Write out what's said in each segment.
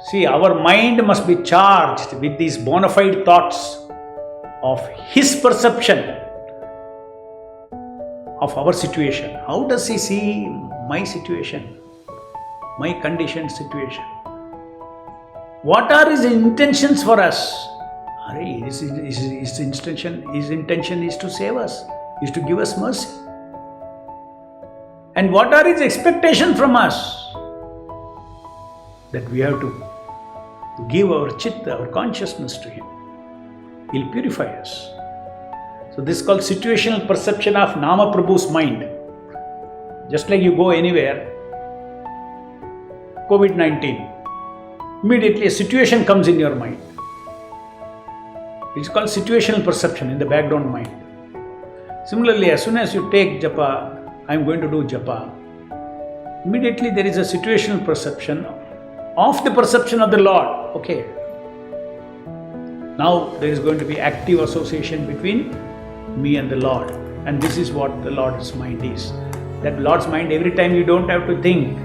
See, our mind must be charged with these bona fide thoughts of his perception of our situation. How does he see my situation, my conditioned situation? What are his intentions for us? His intention is to save us, is to give us mercy. And what are his expectations from us? That we have to give our chitta, our consciousness to him. He'll purify us. So this is called situational perception of Nama Prabhu's mind. Just like you go anywhere, COVID-19, immediately a situation comes in your mind. It's called situational perception in the background mind. Similarly, as soon as you take japa, I am going to do japa, immediately there is a situational perception of the perception of the Lord. Okay. Now there is going to be active association between me and the Lord. And this is what the Lord's mind is. That Lord's mind, every time you don't have to think,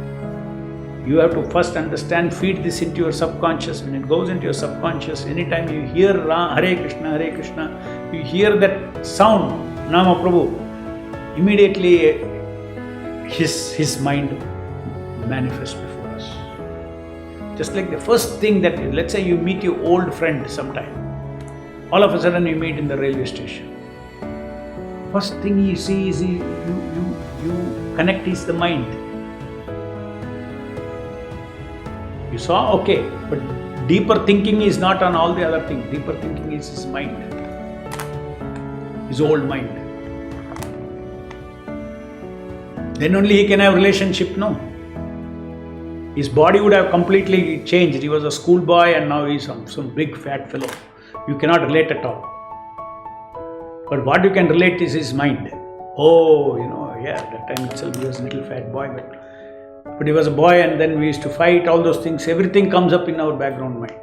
you have to first understand, feed this into your subconscious. When it goes into your subconscious, anytime you hear Hare Krishna, you hear that sound, Nama Prabhu, immediately his mind manifests before us. Just like the first thing that, let's say you meet your old friend sometime, all of a sudden you meet in the railway station. First thing you see is you connect is the mind. You saw, okay, but deeper thinking is not on all the other things. Deeper thinking is his mind, his old mind. Then only he can have relationship, no? His body would have completely changed. He was a schoolboy and now he's some big fat fellow. You cannot relate at all. But what you can relate is his mind. Oh, that time itself he was a little fat boy, but he was a boy and then we used to fight, all those things. Everything comes up in our background mind.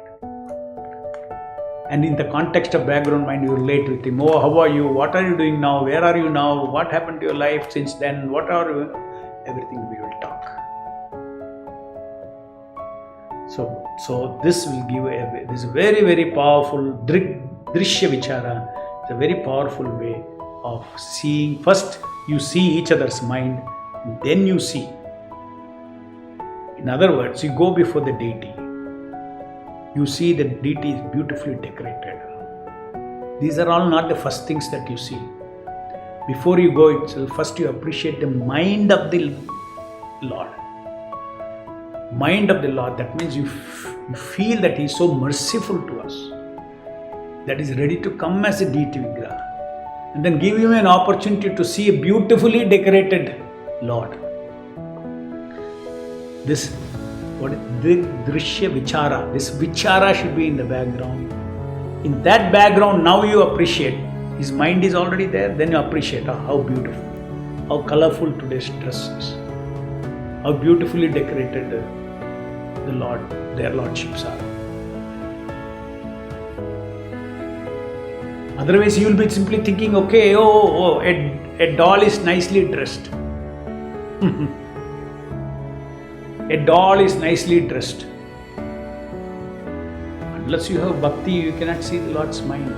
And in the context of background mind, you relate with him. Oh, how are you? What are you doing now? Where are you now? What happened to your life since then? What are you? Everything we will talk. So this will give this very, very powerful drishya vichara. It's a very powerful way of seeing. First, you see each other's mind, then you see. In other words, you go before the deity. You see the deity is beautifully decorated. These are all not the first things that you see. Before you go itself, first you appreciate the mind of the Lord. Mind of the Lord, that means you feel that He is so merciful to us, that is ready to come as a deity vigraha, and then give Him an opportunity to see a beautifully decorated Lord. This drishya vichara, this vichara should be in the background. In that background, now you appreciate. His mind is already there, then you appreciate how beautiful, how colorful today's dress is, how beautifully decorated the Lord, their lordships are. Otherwise, you will be simply thinking, okay, a doll is nicely dressed. A doll is nicely dressed. Unless you have bhakti, you cannot see the Lord's mind.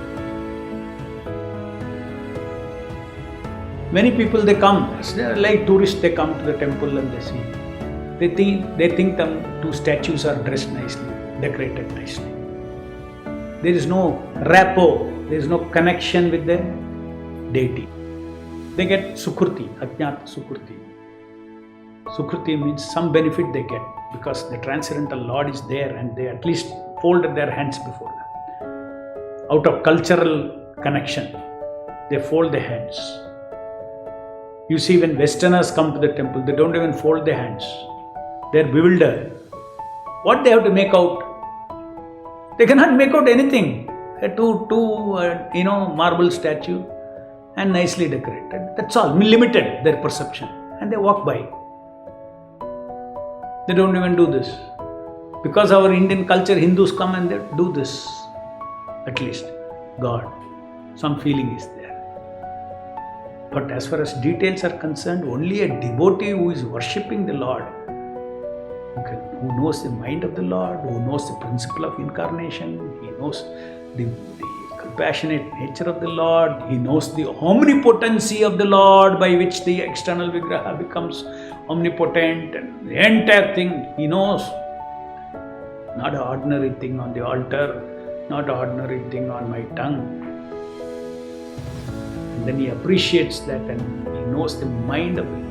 Many people, they come, like tourists, they come to the temple and they see. They think them two statues are dressed nicely, decorated nicely. There is no rapport, there is no connection with the deity. They get sukriti, ajnata sukriti. Sukriti means some benefit they get because the transcendental Lord is there and they at least folded their hands before them. Out of cultural connection, they fold their hands. You see, when Westerners come to the temple, they don't even fold their hands. They're bewildered. What they have to make out? They cannot make out anything. Two marble statue and nicely decorated. That's all. Limited their perception, and they walk by. They don't even do this. Because our Indian culture, Hindus come and they do this. At least, God, some feeling is there. But as far as details are concerned, only a devotee who is worshipping the Lord who knows the mind of the Lord, who knows the principle of incarnation, he knows the compassionate nature of the Lord, he knows the omnipotency of the Lord by which the external Vigraha becomes omnipotent, and the entire thing he knows. Not an ordinary thing on the altar, not an ordinary thing on my tongue. And then he appreciates that and he knows the mind of the Lord.